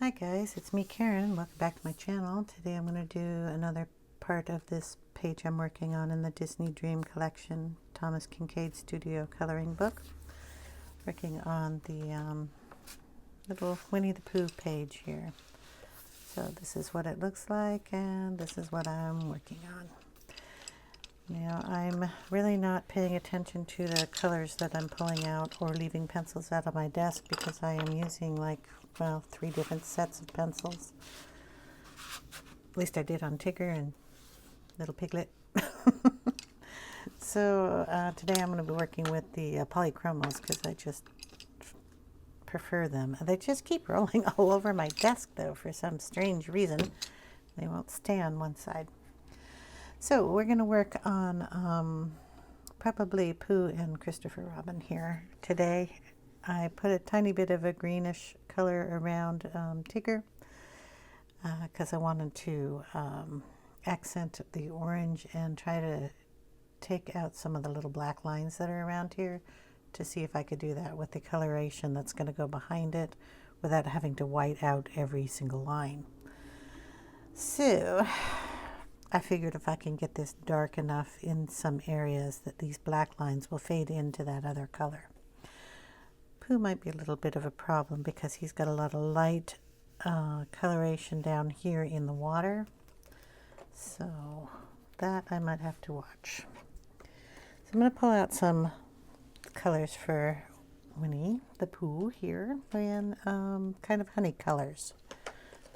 Hi guys, it's me Karen. Welcome back to my channel. Today I'm going to do another part of this page I'm working on in the Disney Dream Collection Thomas Kinkade Studio coloring book. Working on the little Winnie the Pooh page here. So this is what it looks like and this is what I'm working on. Now I'm really not paying attention to the colors that I'm pulling out or leaving pencils out of my desk because I am using well, 3 different sets of pencils. At least I did on Tigger and Little Piglet. So today I'm going to be working with the polychromos because I just prefer them. They just keep rolling all over my desk though for some strange reason. They won't stay on one side. So we're going to work on probably Pooh and Christopher Robin here today. I put a tiny bit of a greenish color around Tigger because I wanted to accent the orange and try to take out some of the little black lines that are around here to see if I could do that with the coloration that's going to go behind it without having to white out every single line. So I figured if I can get this dark enough in some areas that these black lines will fade into that other color. Pooh might be a little bit of a problem because he's got a lot of light coloration down here in the water. So that I might have to watch. So I'm going to pull out some colors for Winnie the Pooh here in kind of honey colors.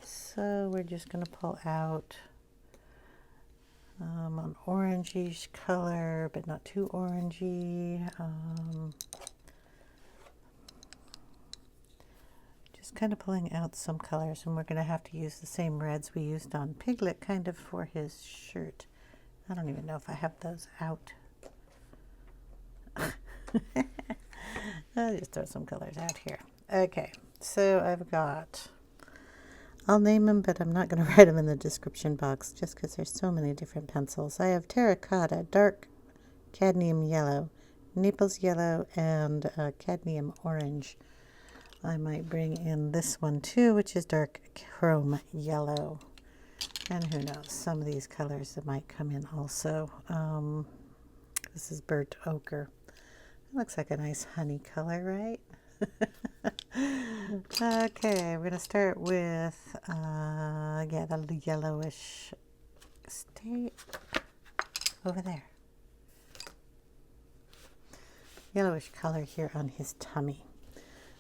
So we're just going to pull out an orangish color, but not too orangey. Just kind of pulling out some colors, and we're going to have to use the same reds we used on Piglet kind of for his shirt. I don't even know if I have those out. I'll just throw some colors out here. Okay, so I'll name them, but I'm not going to write them in the description box just because there's so many different pencils. I have terracotta, dark cadmium yellow, Naples yellow, and cadmium orange. I might bring in this one too, which is dark chrome yellow. And who knows, some of these colors that might come in also. This is burnt ochre. It looks like a nice honey color, right? Okay, we're going to start with, the yellowish, stay over there. Yellowish color here on his tummy.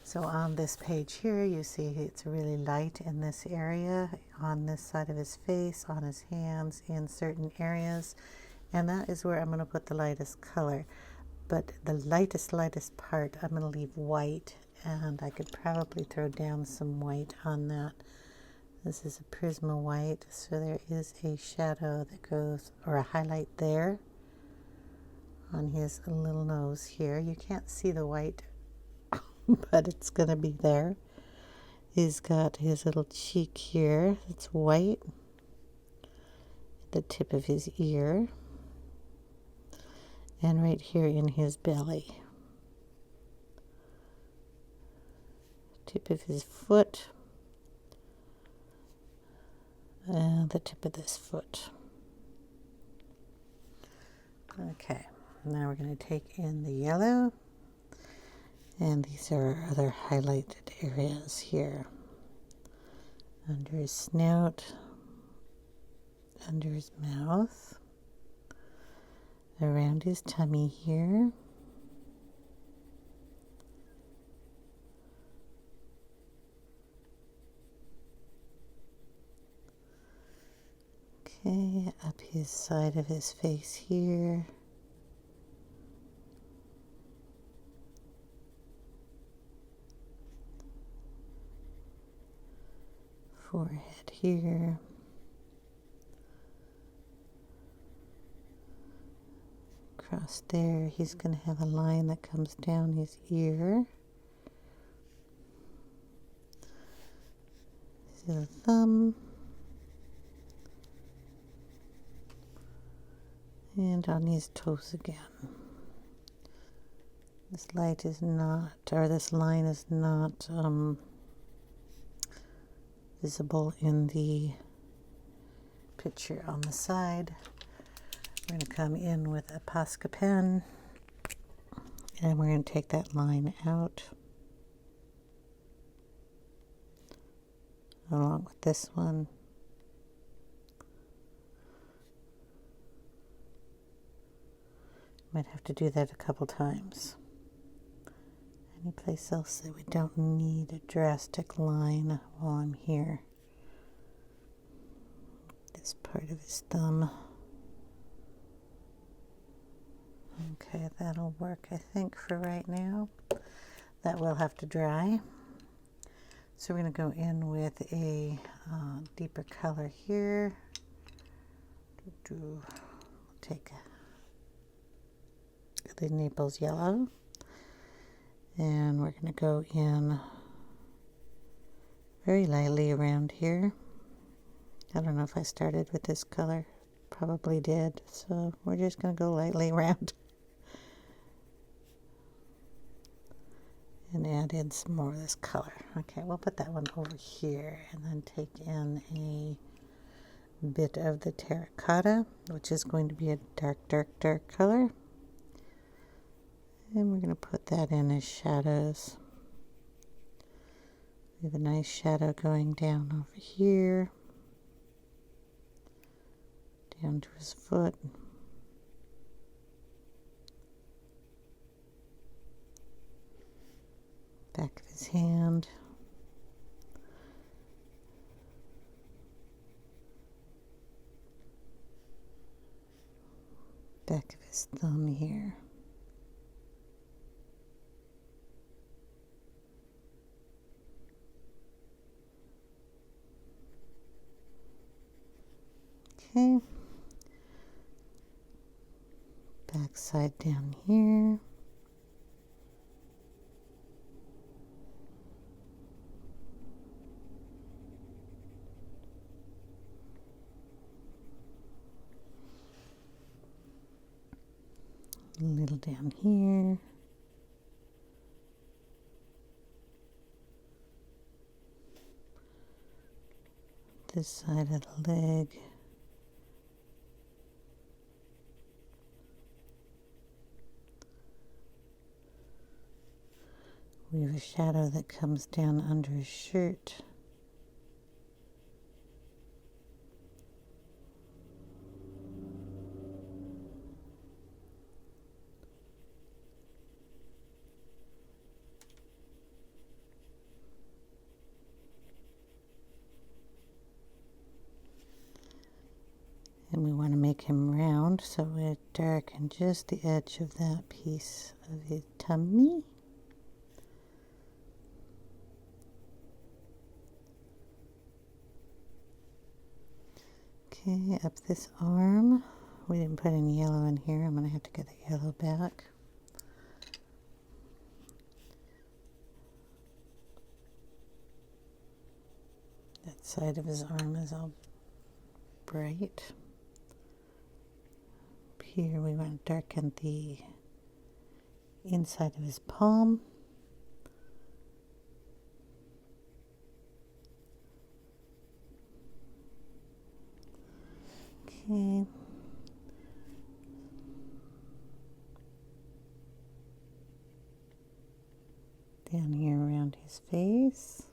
So on this page here, you see it's really light in this area, on this side of his face, on his hands, in certain areas. And that is where I'm going to put the lightest color. But the lightest part, I'm going to leave white. And I could probably throw down some white on that. This is a Prisma white, so there is a shadow that goes, or a highlight there on his little nose here. You can't see the white, but it's going to be there. He's got his little cheek here. It's white. The tip of his ear. And right here in his belly. Tip of his foot. And the tip of this foot. Okay, now we're going to take in the yellow. And these are our other highlighted areas here. Under his snout, under his mouth, around his tummy here. Okay, up his side of his face here. Forehead here. Across there, he's going to have a line that comes down his ear. See the thumb. And on his toes again. This light is not, or this line is not visible in the picture on the side. We're going to come in with a Posca pen, and we're going to take that line out along with this one. Might have to do that a couple times. Any place else that we don't need a drastic line while I'm here. This part of his thumb. Okay, that'll work, I think, for right now. That will have to dry. So we're going to go in with a deeper color here. Take the Naples yellow. And we're going to go in very lightly around here. I don't know if I started with this color. Probably did. So we're just going to go lightly around. And add in some more of this color. Okay, we'll put that one over here and then take in a bit of the terracotta, which is going to be a dark, dark, dark color. And we're going to put that in as shadows. We have a nice shadow going down over here, down to his foot. Back of his hand. Back of his thumb here. Okay. Back side down here. A little down here. This side of the leg. We have a shadow that comes down under his shirt. And we want to make him round, so we darken just the edge of that piece of his tummy. Okay, up this arm. We didn't put any yellow in here. I'm going to have to get the yellow back. That side of his arm is all bright. Here we want to darken the inside of his palm. Okay. Down here around his face.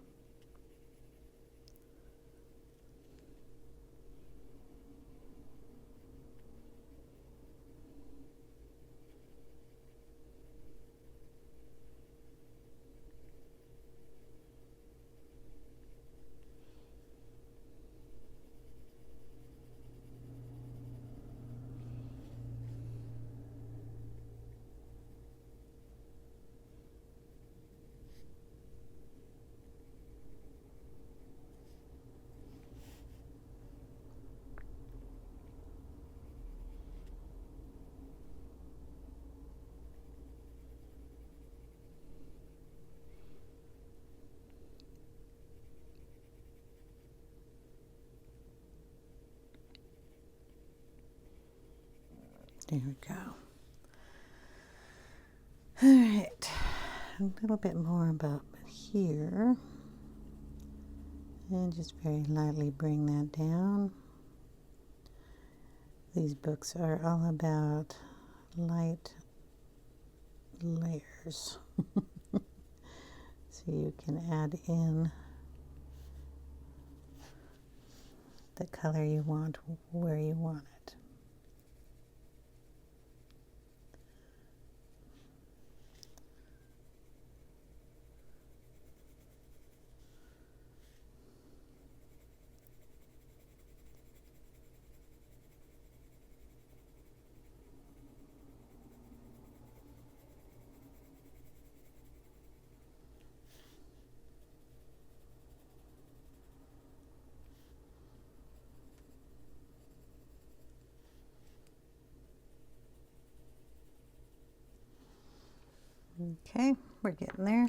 There we go. All right, a little bit more about here. And just very lightly bring that down. These books are all about light layers. So you can add in the color you want where you want it. Okay, we're getting there.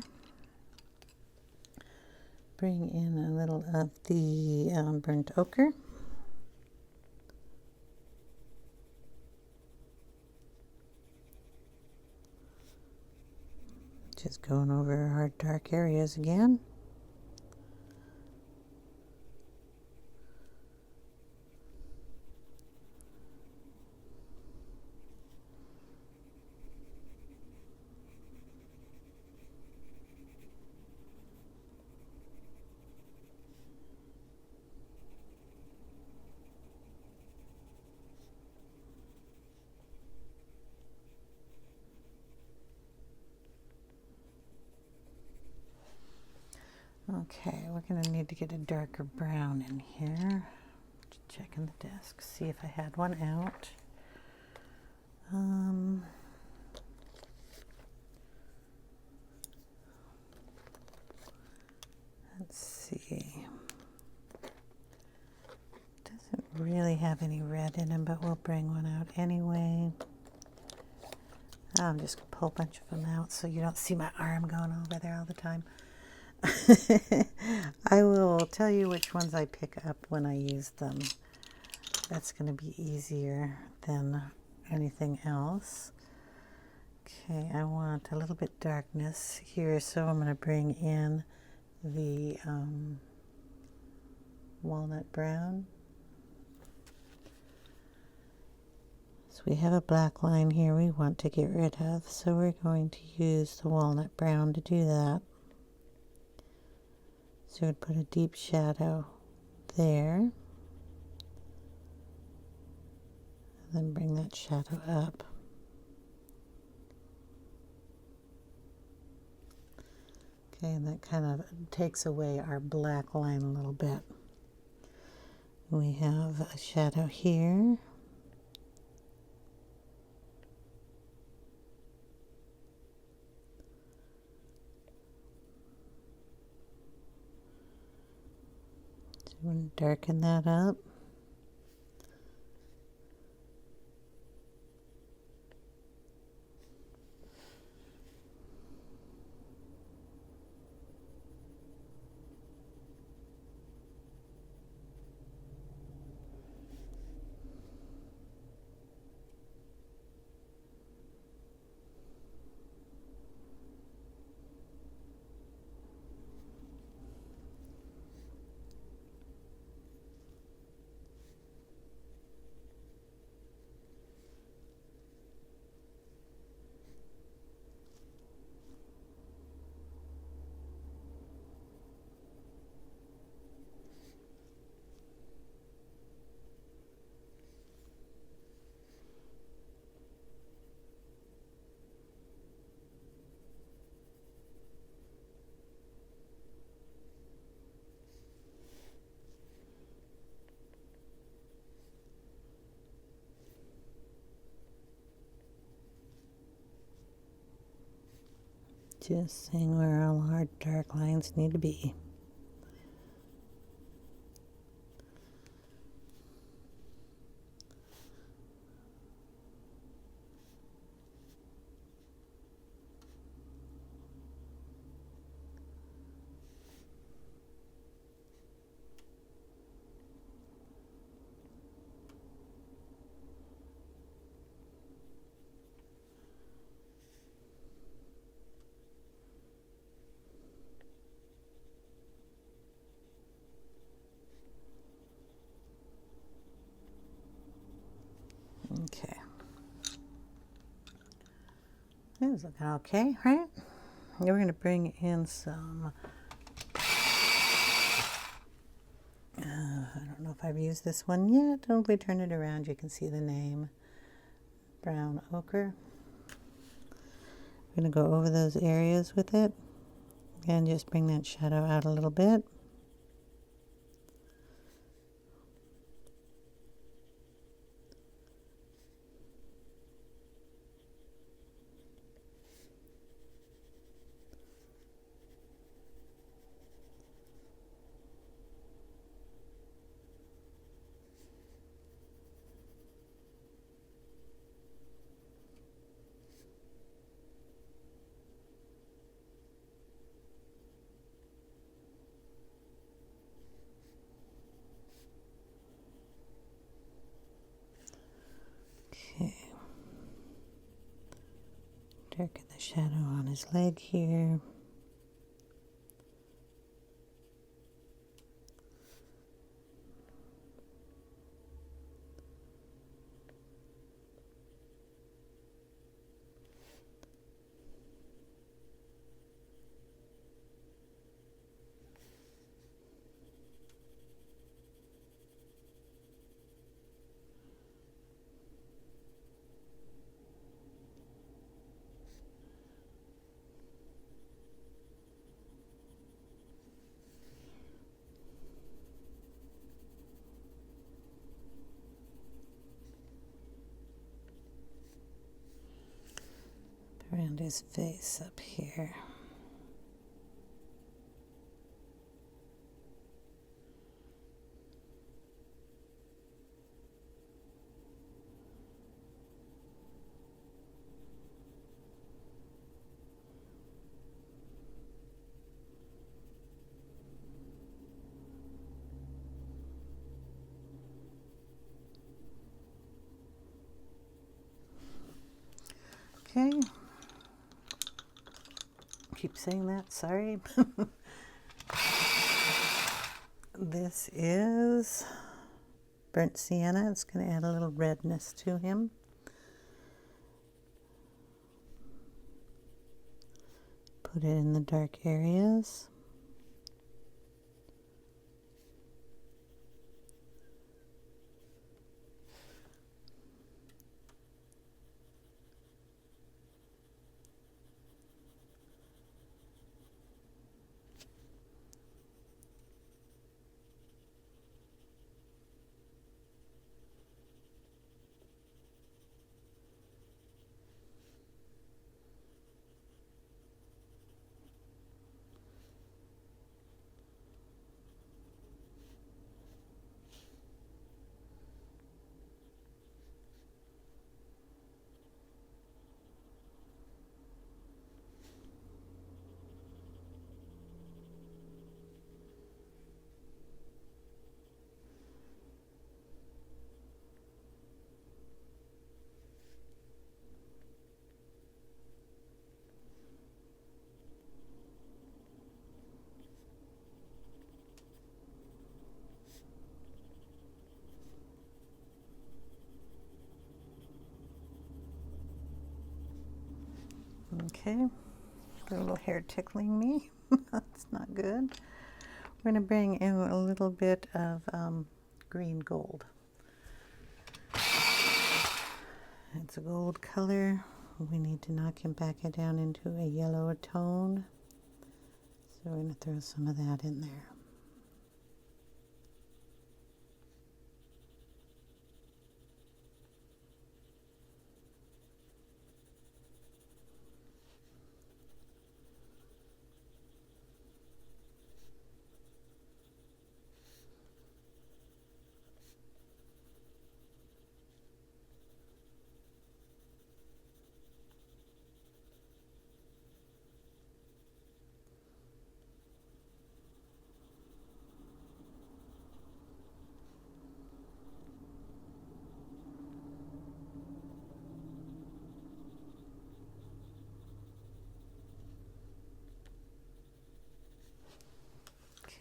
Bring in a little of the burnt ochre. Just going over our dark areas again. Okay, we're going to need to get a darker brown in here. Just checking the desk, see if I had one out. Let's see. Doesn't really have any red in him, but we'll bring one out anyway. I'm just going to pull a bunch of them out so you don't see my arm going over there all the time. I will tell you which ones I pick up when I use them. That's going to be easier than anything else. Okay, I want a little bit darkness here, so I'm going to bring in the walnut brown. So we have a black line here we want to get rid of, so we're going to use the walnut brown to do that. So we'd put a deep shadow there, and then bring that shadow up. Okay, and that kind of takes away our black line a little bit. We have a shadow here. So we're going to darken that up. Just seeing where all our dark lines need to be. is looking okay, right? Now we're going to bring in some, I don't know if I've used this one yet. If we turn it around, you can see the name, brown ochre. We're going to go over those areas with it and just bring that shadow out a little bit. Okay. Darken the shadow on his leg here. Around his face up here. Okay. Keep saying that, sorry. This is burnt sienna. It's going to add a little redness to him. Put it in the dark areas. Okay, got a little hair tickling me. That's not good. We're going to bring in a little bit of green gold. It's a gold color. We need to knock him back down into a yellow tone. So we're going to throw some of that in there.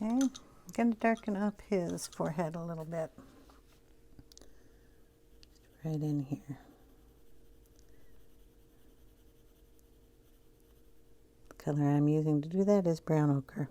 Okay, I'm going to darken up his forehead a little bit. Right in here. color I'm using to do that is brown ochre.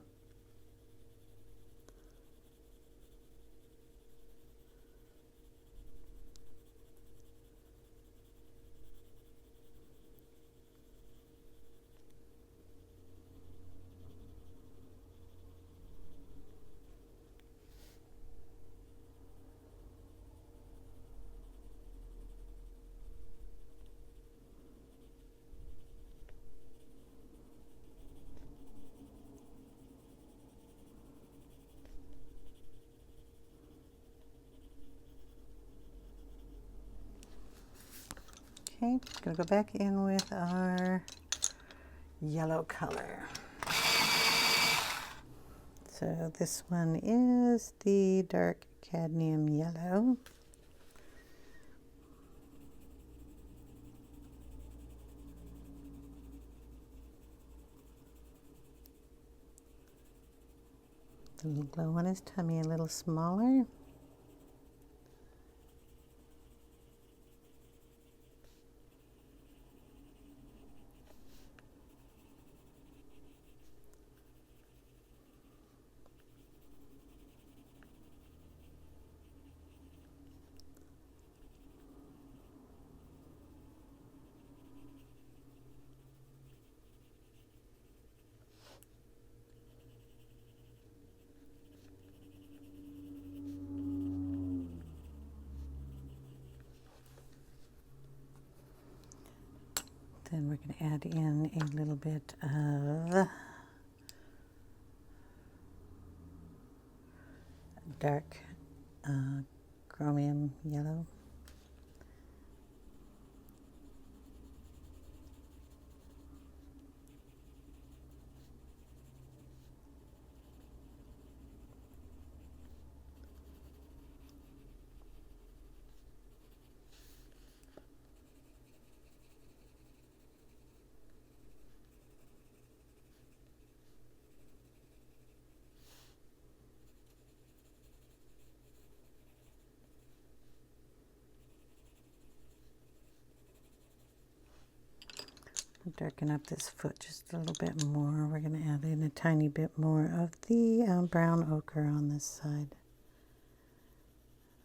Okay, gonna go back in with our yellow color. So this one is the dark cadmium yellow. The little glow one is tummy a little smaller. Then we're going to add in a little bit of dark chromium yellow. Darken up this foot just a little bit more. We're going to add in a tiny bit more of the brown ochre on this side.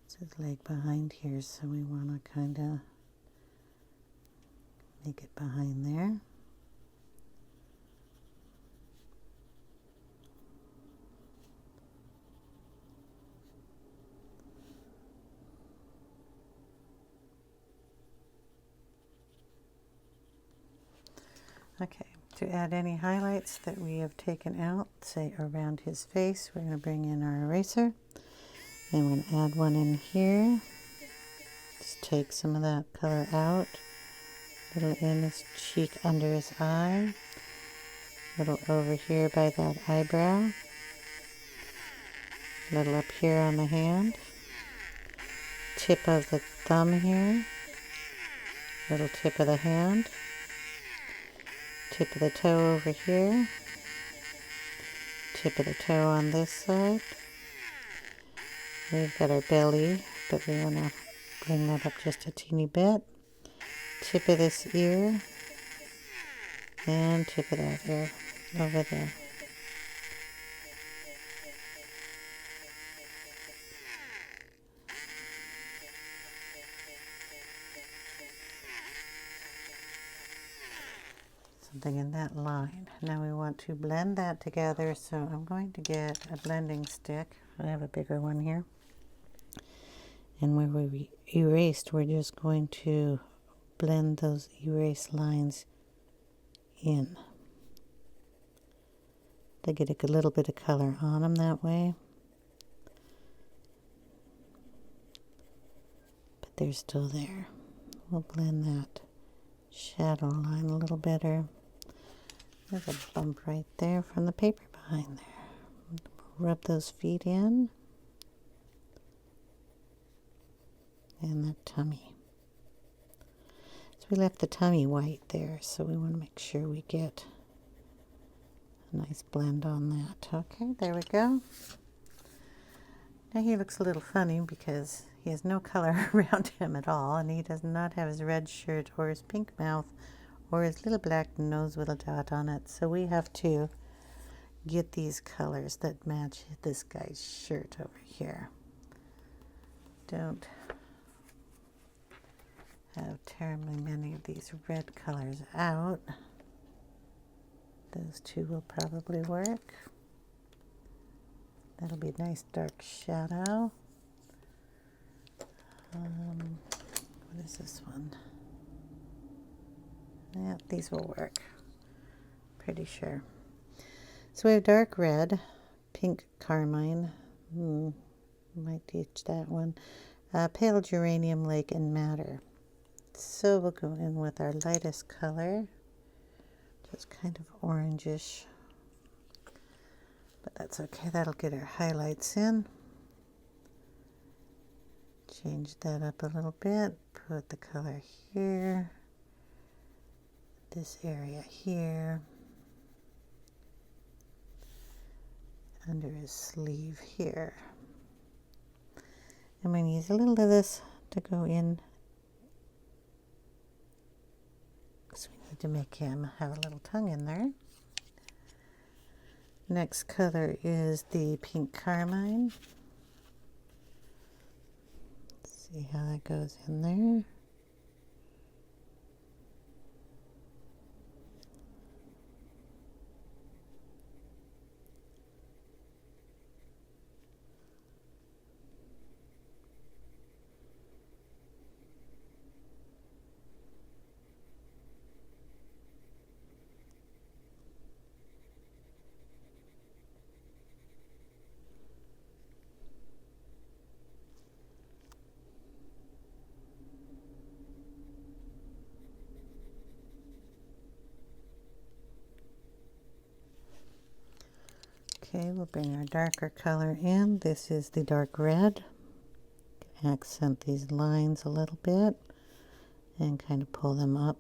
It's his leg behind here, so we want to kind of make it behind there. Okay, to add any highlights that we have taken out, say around his face, we're going to bring in our eraser. And we're going to add one in here. Just take some of that color out. A little in his cheek under his eye. A little over here by that eyebrow. A little up here on the hand. Tip of the thumb here. Little tip of the hand. Tip of the toe over here. Tip of the toe on this side. We've got our belly, but we want to bring that up just a teeny bit. Tip of this ear. And tip of that ear over there. Something in that line. Now we want to blend that together, so I'm going to get a blending stick. I have a bigger one here. And where we erased, we're just going to blend those erased lines in. To get a little bit of color on them that way. But they're still there. We'll blend that shadow line a little better. There's a bump right there from the paper behind there. Rub those feet in. And the tummy. So we left the tummy white there, so we want to make sure we get a nice blend on that. Okay, there we go. Now he looks a little funny because he has no color around him at all, and he does not have his red shirt or his pink mouth or his little black nose with a dot on it. So we have to get these colors that match this guy's shirt over here. Don't have terribly many of these red colors out. Those two will probably work. That'll be a nice dark shadow. What is this one? Yeah, these will work. Pretty sure. So we have dark red, pink carmine. Might teach that one. Pale geranium lake and madder. So we'll go in with our lightest color. Just kind of orangish. But that's okay. That'll get our highlights in. Change that up a little bit. Put the color here. This area here. Under his sleeve here. I'm going to use a little of this to go in, because we need to make him have a little tongue in there. Next color is the pink carmine. Let's see how that goes in there. Okay, we'll bring our darker color in. This is the dark red. Accent these lines a little bit and kind of pull them up.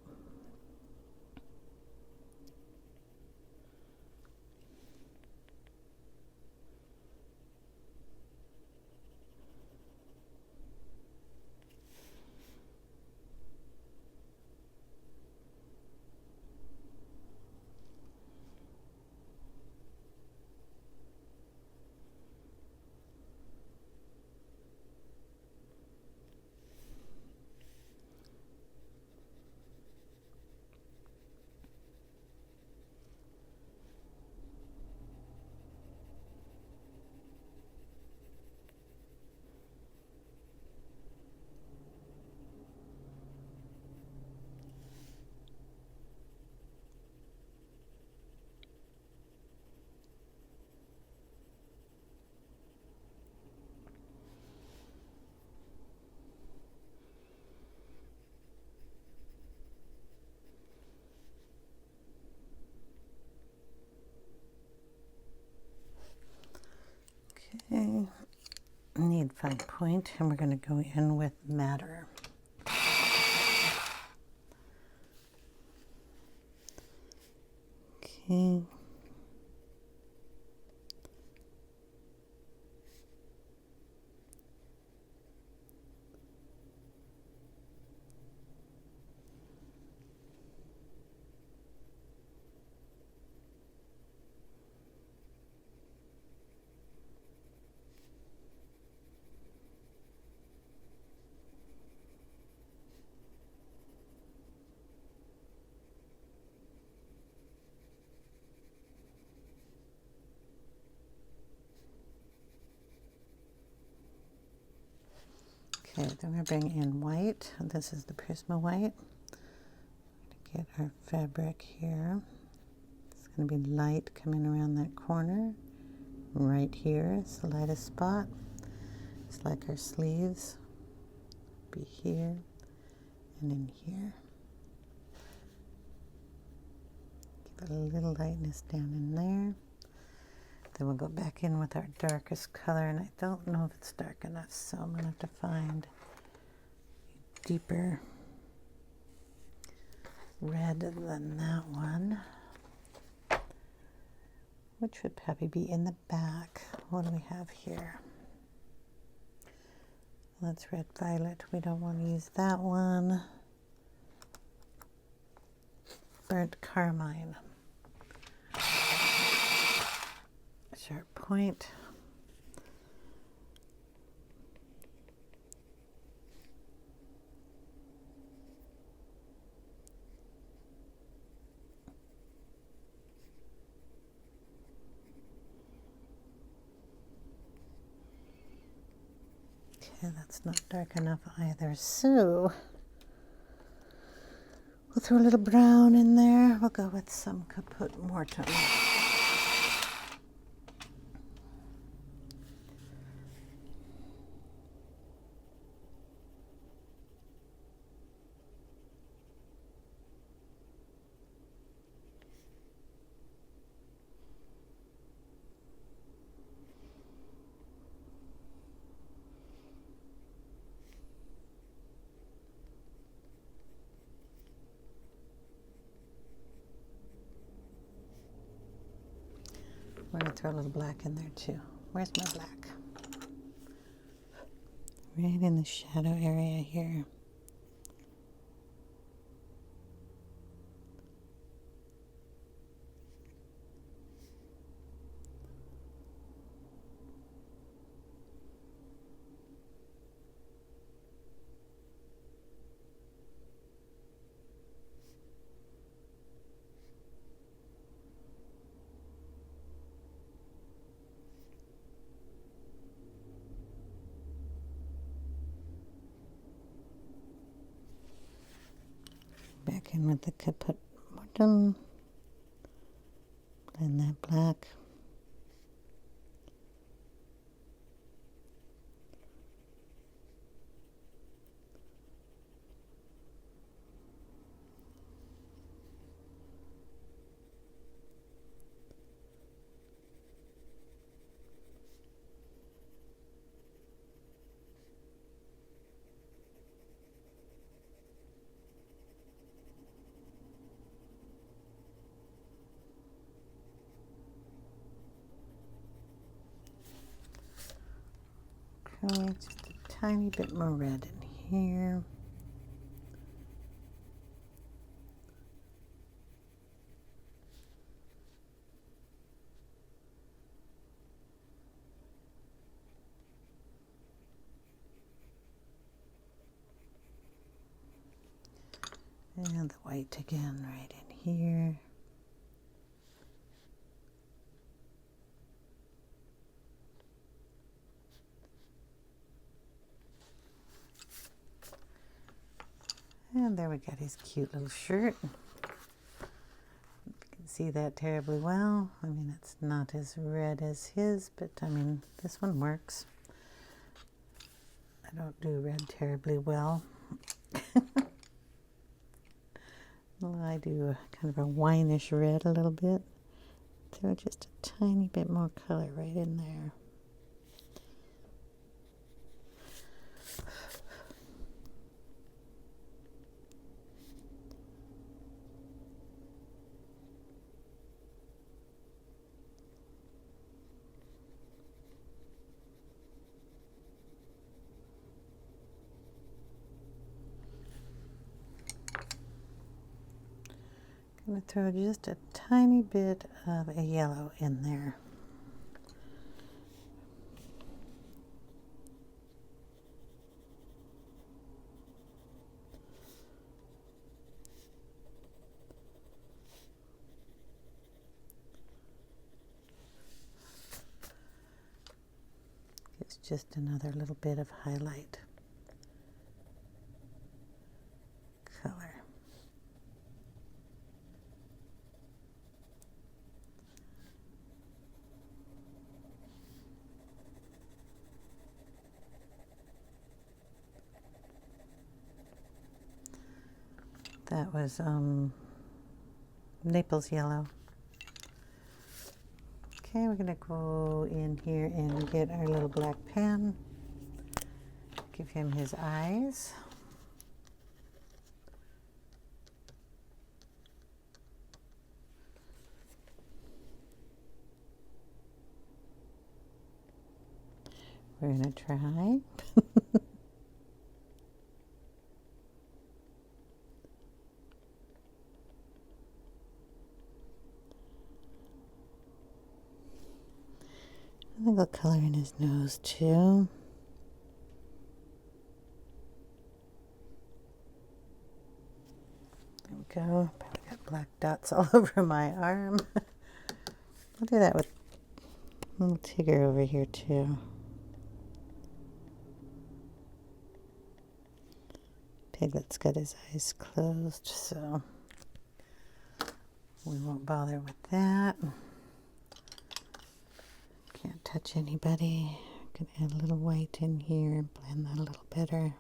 Okay, need 5 point, and we're going to go in with madder. Okay. Okay, then we're bringing in white. This is the Prisma white. Get our fabric here. It's going to be light coming around that corner. Right here is the lightest spot. It's like our sleeves. Be here and in here. Give it a little lightness down in there. Then we'll go back in with our darkest color, and I don't know if it's dark enough, so I'm going to have to find a deeper red than that one, which would probably be in the back. What do we have here? That's red violet. We don't want to use that one. burnt carmine. Sharp point. Okay, that's not dark enough either, so we'll throw a little brown in there. We'll go with some Caput Mortem. We're going to throw a little black in there too. Where's my black? Right in the shadow area here. Back in with the Caput Mortem. Blend that black. Okay, just a tiny bit more red in here. And the white again right in here. And there we got his cute little shirt. You can see that terribly well. I mean, it's not as red as his, but I mean, this one works. I don't do red terribly well. Well, I do kind of a winish red a little bit. Throw just a tiny bit more color right in there. I'm going to throw just a tiny bit of a yellow in there. It's just another little bit of highlight color. That was Naples yellow. Okay, we're going to go in here and get our little black pen. Give him his eyes. We're going to try. color in his nose too. There we go. Probably got black dots all over my arm. I'll do that with little Tigger over here too. Piglet's got his eyes closed, so we won't bother with that. Can't touch anybody. Gonna add a little white in here, blend that a little better.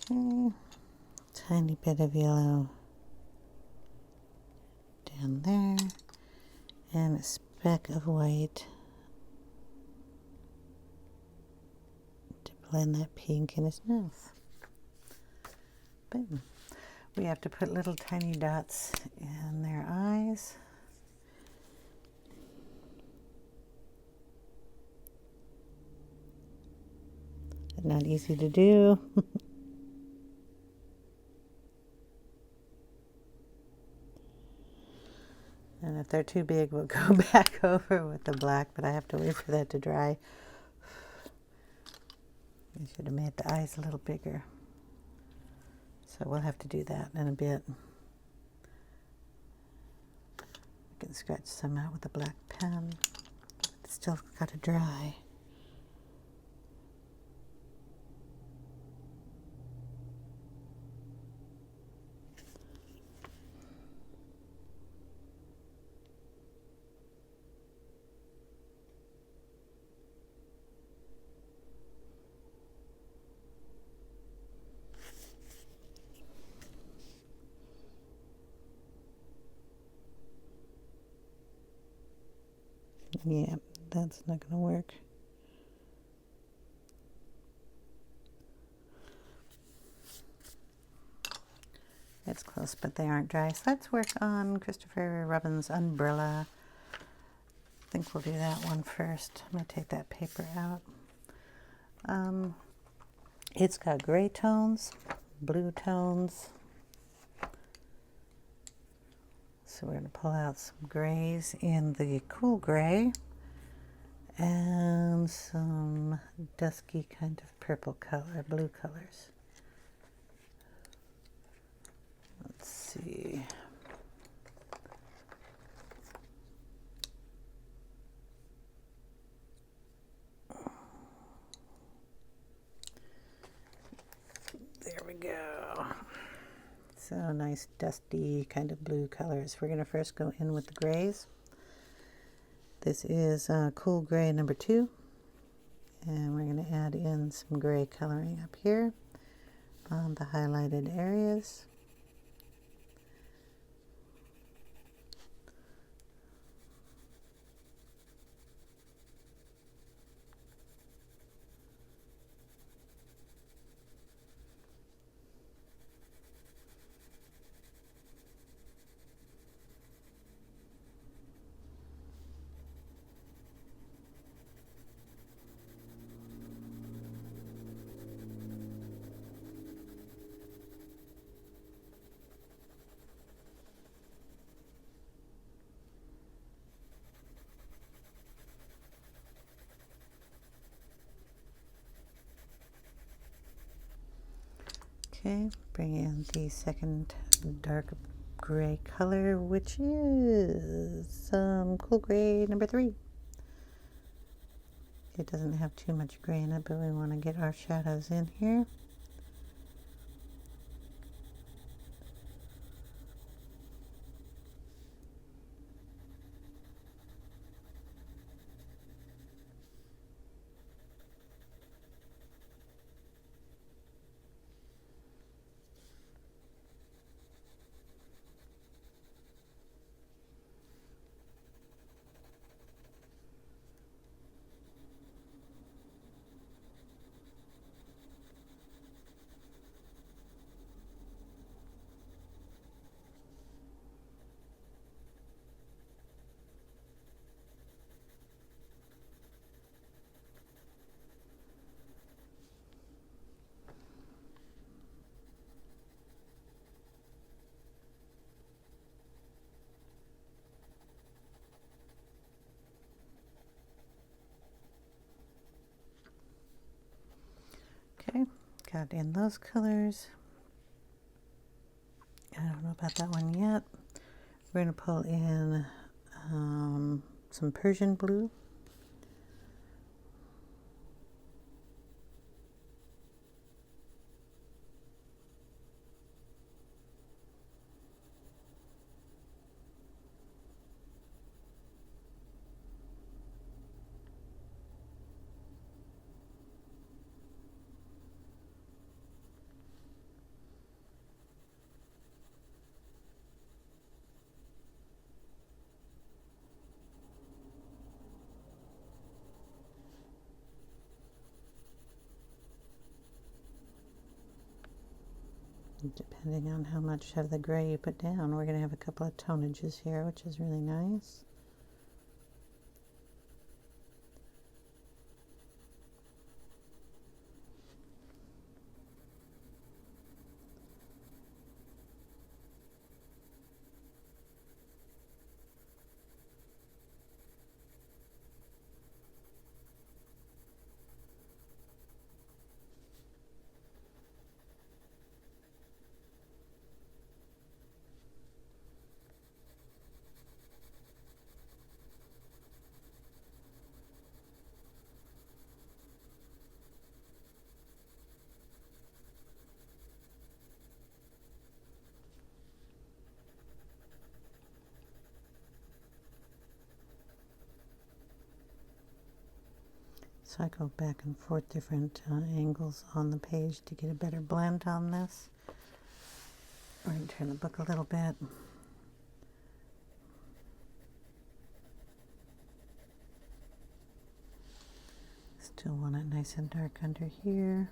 Okay, tiny bit of yellow down there, and a speck of white to blend that pink in his mouth. Boom. We have to put little tiny dots in their eyes. Not easy to do. And if they're too big, we'll go back over with the black, but I have to wait for that to dry. I should have made the eyes a little bigger. So we'll have to do that in a bit. I can scratch some out with a black pen. It's still got to dry. Yeah, that's not going to work. It's close, but they aren't dry. So let's work on Christopher Robin's umbrella. I think we'll do that one first. I'm going to take that paper out. It's got gray tones, blue tones. So we're going to pull out some grays in the cool gray and some dusky kind of purple color, blue colors. Let's see. There we go. So nice dusty kind of blue colors. We're going to first go in with the grays. This is cool gray number 2. And we're going to add in some gray coloring up here on the highlighted areas. Okay, bring in the second dark gray color, which is cool gray number 3. It doesn't have too much gray in it, but we want to get our shadows in here. got in those colors. I don't know about that one yet. We're going to pull in some Persian blue. Depending on how much of the gray you put down, we're going to have a couple of tonages here, which is really nice. So I go back and forth different angles on the page to get a better blend on this. We're going to turn the book a little bit. Still want it nice and dark under here.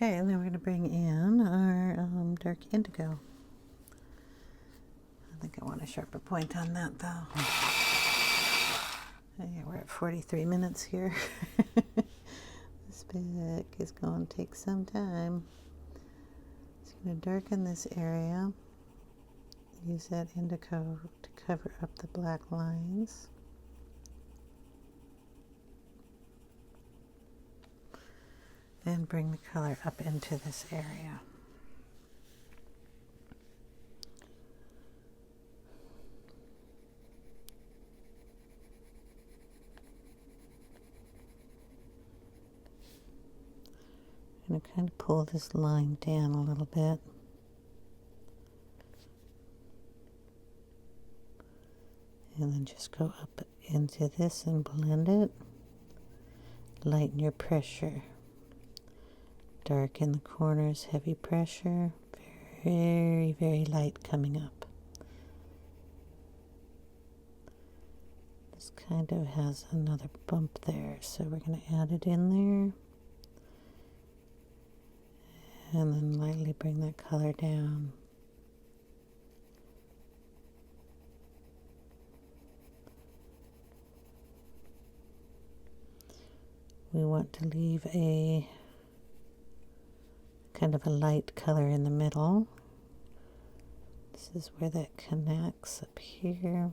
Okay, and then we're going to bring in our dark indigo. I think I want a sharper point on that though. Yeah, we're at 43 minutes here. This book is going to take some time. It's going to darken this area. Use that indigo to cover up the black lines. And bring the color up into this area. I'm going to kind of pull this line down a little bit. And then just go up into this and blend it. Lighten your pressure. Dark in the corners, heavy pressure, very, very light coming up. This kind of has another bump there, so we're going to add it in there. And then lightly bring that color down. We want to leave a kind of a light color in the middle. This is where that connects up here.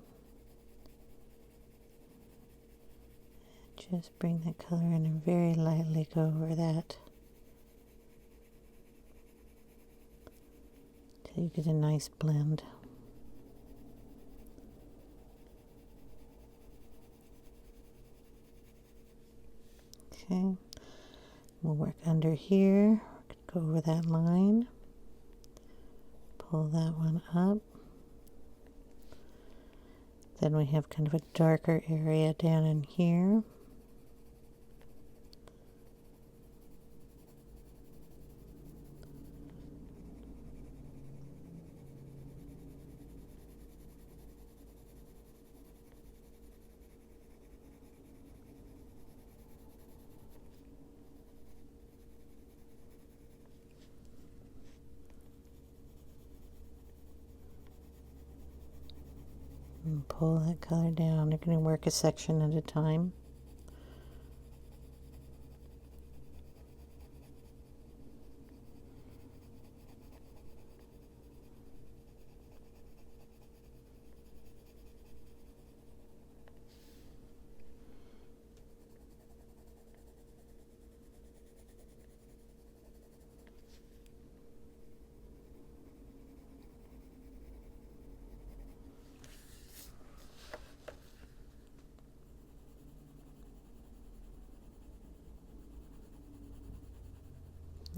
Just bring that color in and very lightly go over that till you get a nice blend. Okay, we'll work under here. Go over that line, pull that one up, Then we have kind of a darker area down in here. And pull that color down. You're going to work a section at a time.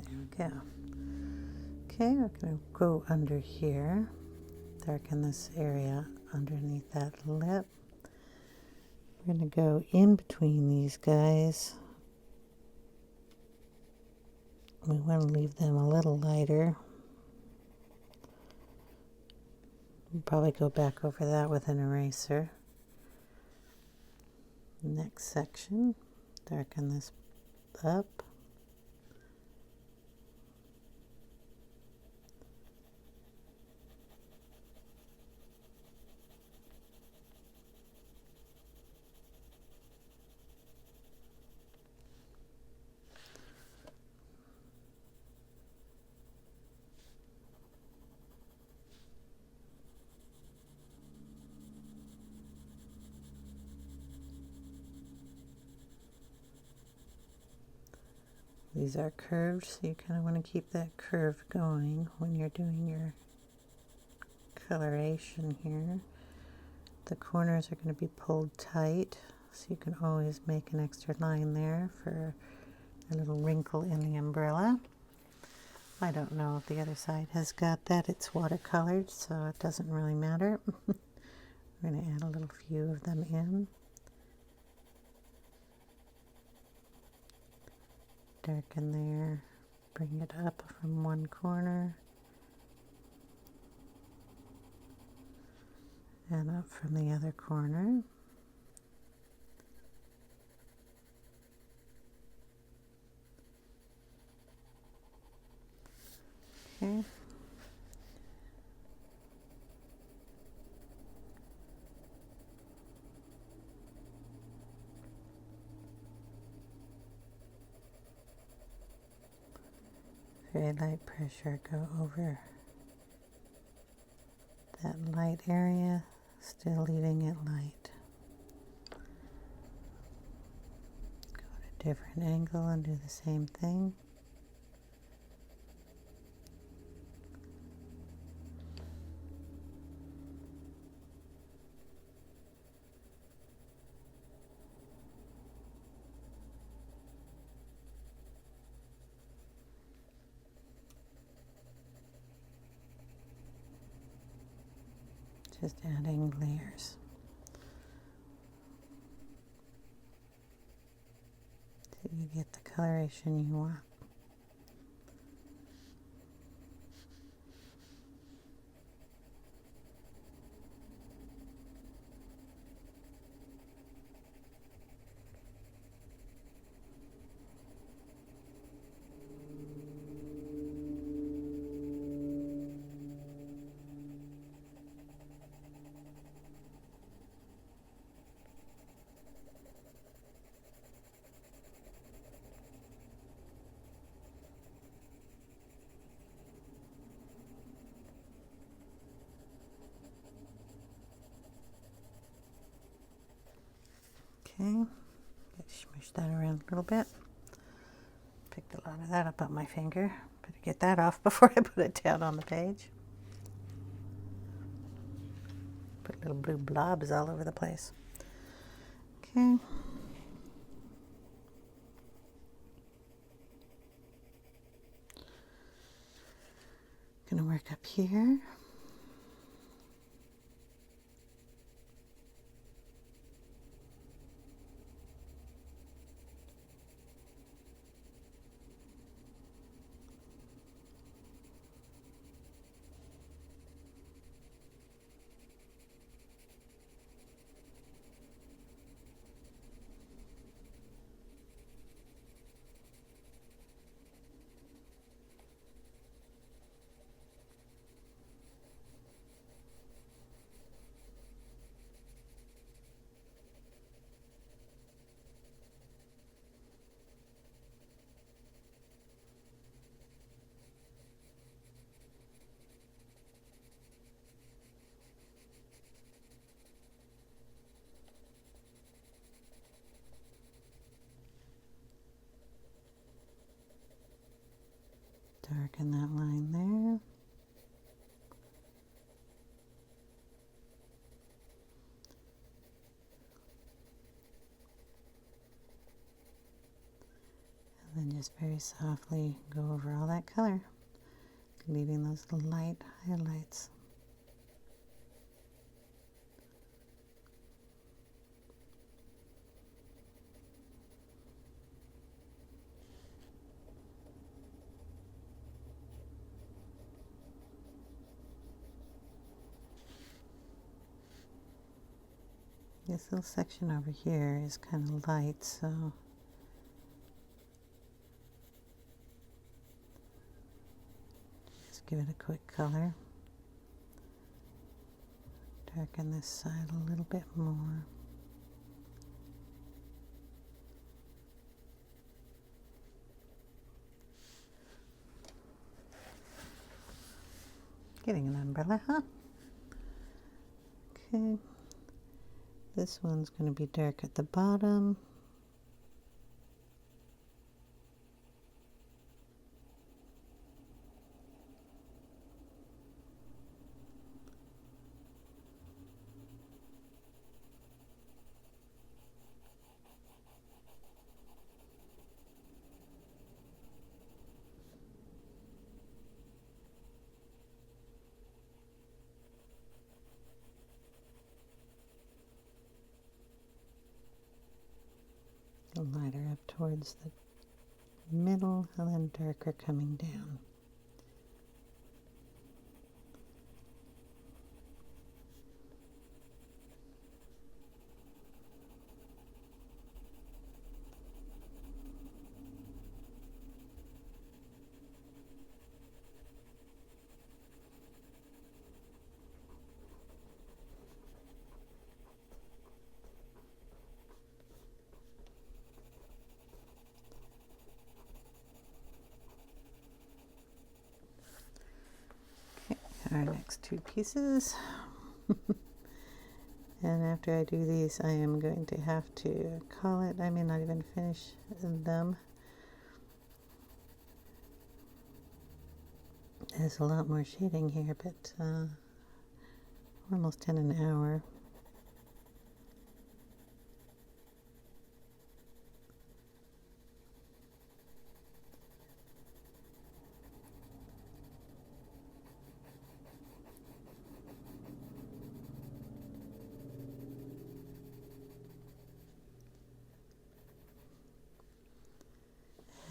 There we go. Okay, we're going to go under here, darken this area underneath that lip. We're going to go in between these guys. We want to leave them a little lighter. We'll probably go back over that with an eraser. Next section, darken this up. These are curved, so you kind of want to keep that curve going when you're doing your coloration here. The corners are going to be pulled tight, so you can always make an extra line there for a little wrinkle in the umbrella. I don't know if the other side has got that. It's watercolored, so it doesn't really matter. We're going to add a little few of them in. Darken there, bring it up from one corner and up from the other corner. Okay. Very light pressure, go over that light area, still leaving it light. Go at a different angle and do the same thing. Just adding layers. Till you get the coloration you want. Okay, smush that around a little bit. Picked a lot of that up on my finger. Better get that off before I put it down on the page. Put little blue blobs all over the place. Okay. Gonna work up here. darken that line there. And then just very softly go over all that color, leaving those light highlights. This little section over here is kind of light, so just give it a quick color. Darken this side a little bit more. Getting an umbrella, huh? Okay. This one's going to be dark at the bottom. Lighter up towards the middle and then darker coming down. Our next two pieces. And after I do these, I am going to have to call it. I may not even finish them. There's a lot more shading here, but we're almost in an hour.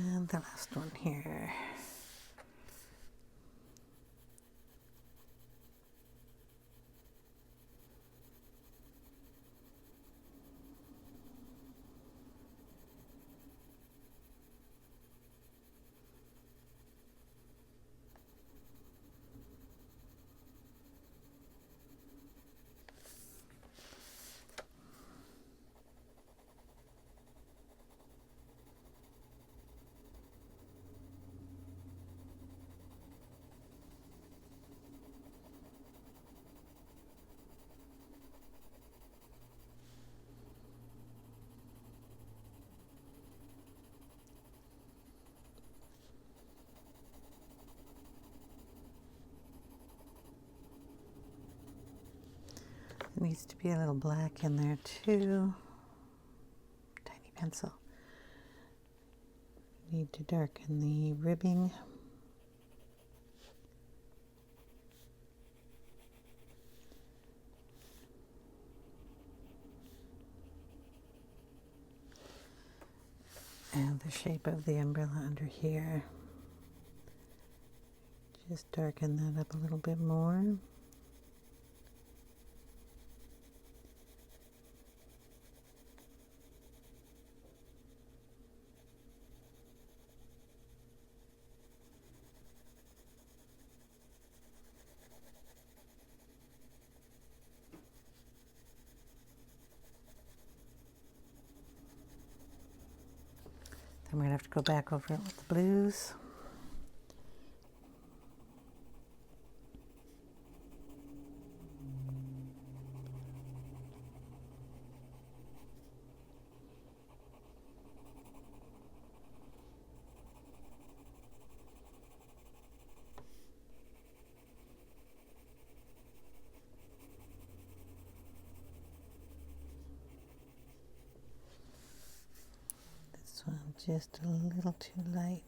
And the last one here. It needs to be a little black in there too. Tiny pencil. Need to darken the ribbing. And the shape of the umbrella under here. Just darken that up a little bit more. Then we're going to have to go back over it with the blues. just a little too light.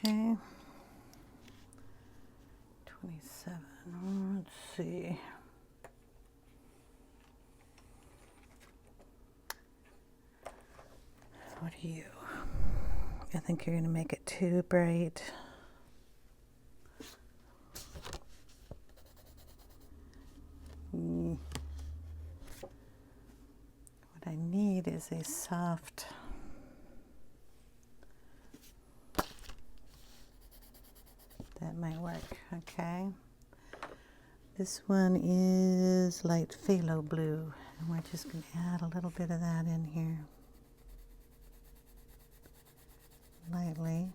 Okay, 27, let's see. What are you? I think you're going to make it too bright. What I need is a soft that might work. Okay, this one is light phthalo blue, and we're just going to add a little bit of that in here lightly.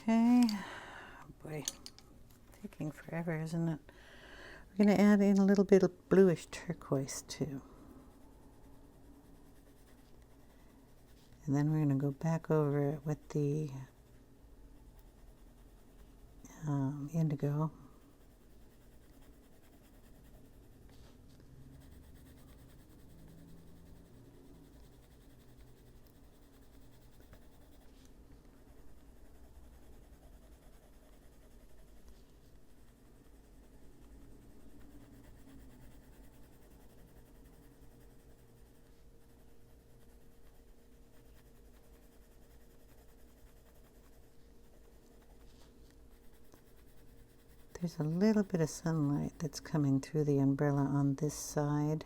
Okay, oh boy, taking forever, isn't it? We're going to add in a little bit of bluish turquoise too. And then we're going to go back over it with the indigo. There's a little bit of sunlight that's coming through the umbrella on this side,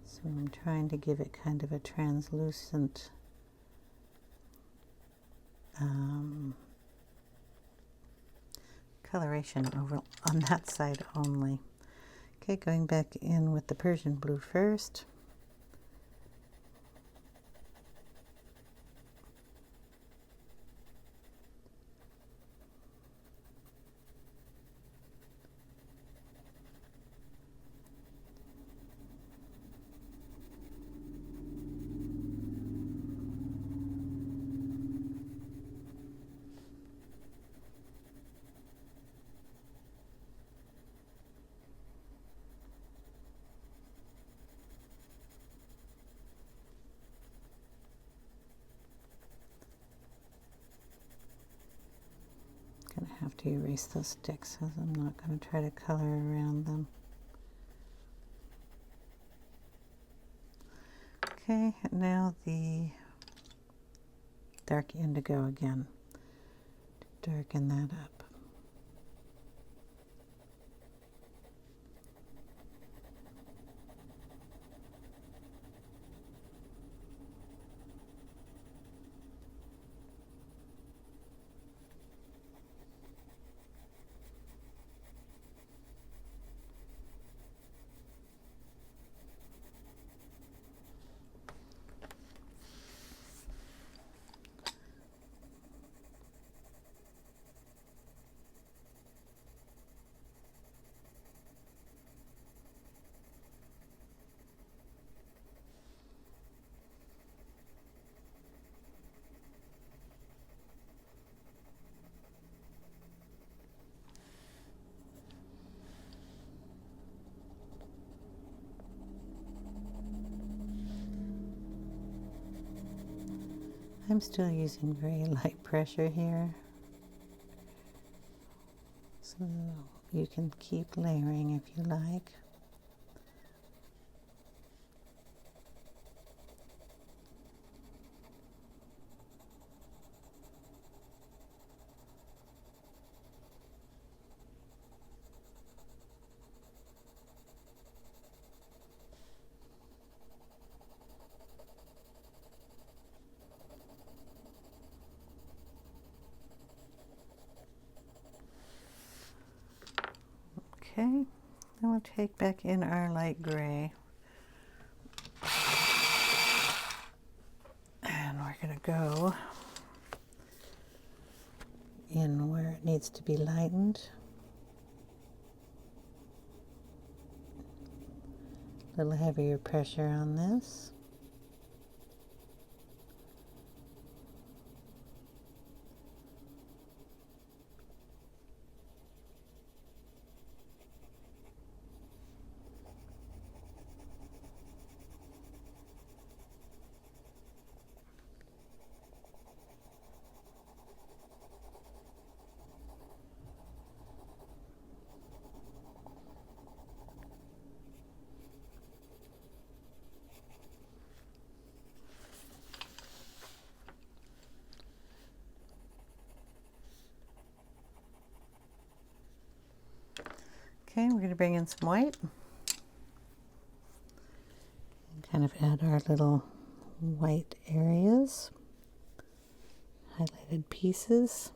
so I'm trying to give it kind of a translucent coloration over on that side only. Okay, going back in with the Persian blue first. Gonna have to erase those sticks as I'm not going to try to color around them. Okay, now the dark indigo again to darken that up. I'm still using very light pressure here, so you can keep layering if you like. Okay, then we'll take back in our light gray. And we're going to go in where it needs to be lightened. A little heavier pressure on this. Okay, we're going to bring in some white and kind of add our little white areas, highlighted pieces.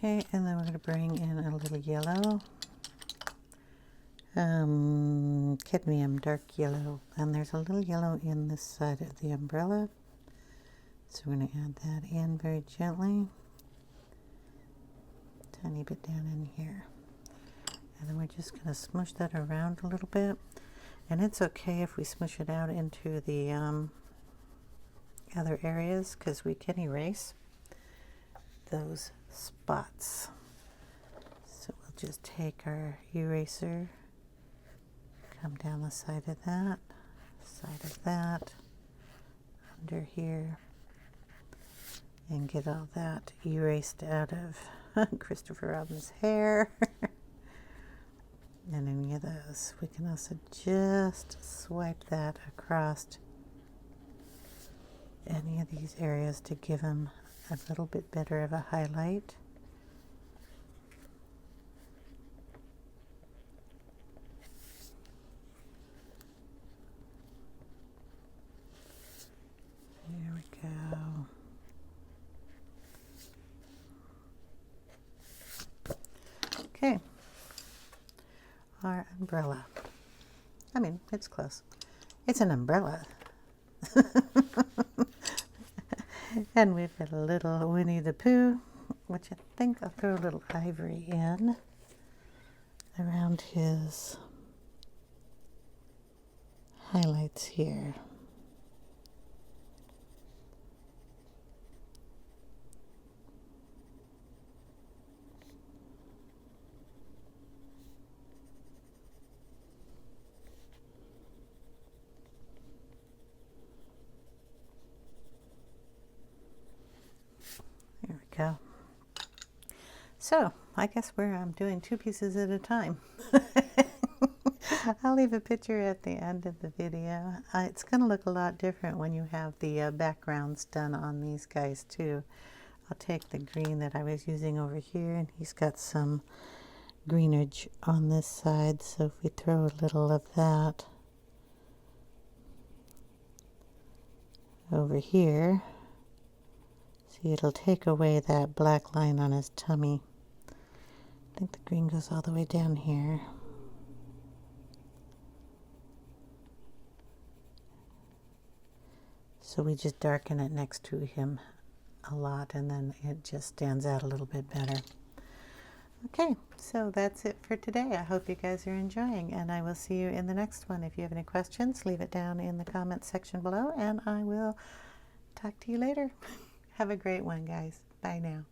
Okay, and then we're going to bring in a little yellow, cadmium dark yellow, and there's a little yellow in this side of the umbrella, so we're going to add that in very gently, tiny bit down in here, and then we're just going to smush that around a little bit, and it's okay if we smush it out into the other areas because we can erase those spots. So we'll just take our eraser, come down the side of that, under here, and get all that erased out of Christopher Robin's hair. And any of those. We can also just swipe that across any of these areas to give them a little bit better of a highlight. There we go. Okay, our umbrella. I mean, it's close. It's an umbrella. And we've got a little Winnie the Pooh, which I think I'll throw a little ivory in around his highlights here. So I guess I'm doing 2 pieces at a time. I'll leave a picture at the end of the video. It's going to look a lot different when you have the backgrounds done on these guys too. I'll take the green that I was using over here, and he's got some greenage on this side, so if we throw a little of that over here, see, it'll take away that black line on his tummy. I think the green goes all the way down here. So we just darken it next to him a lot, and then it just stands out a little bit better. Okay, so that's it for today. I hope you guys are enjoying, and I will see you in the next one. If you have any questions, leave it down in the comments section below, and I will talk to you later. Have a great one, guys. Bye now.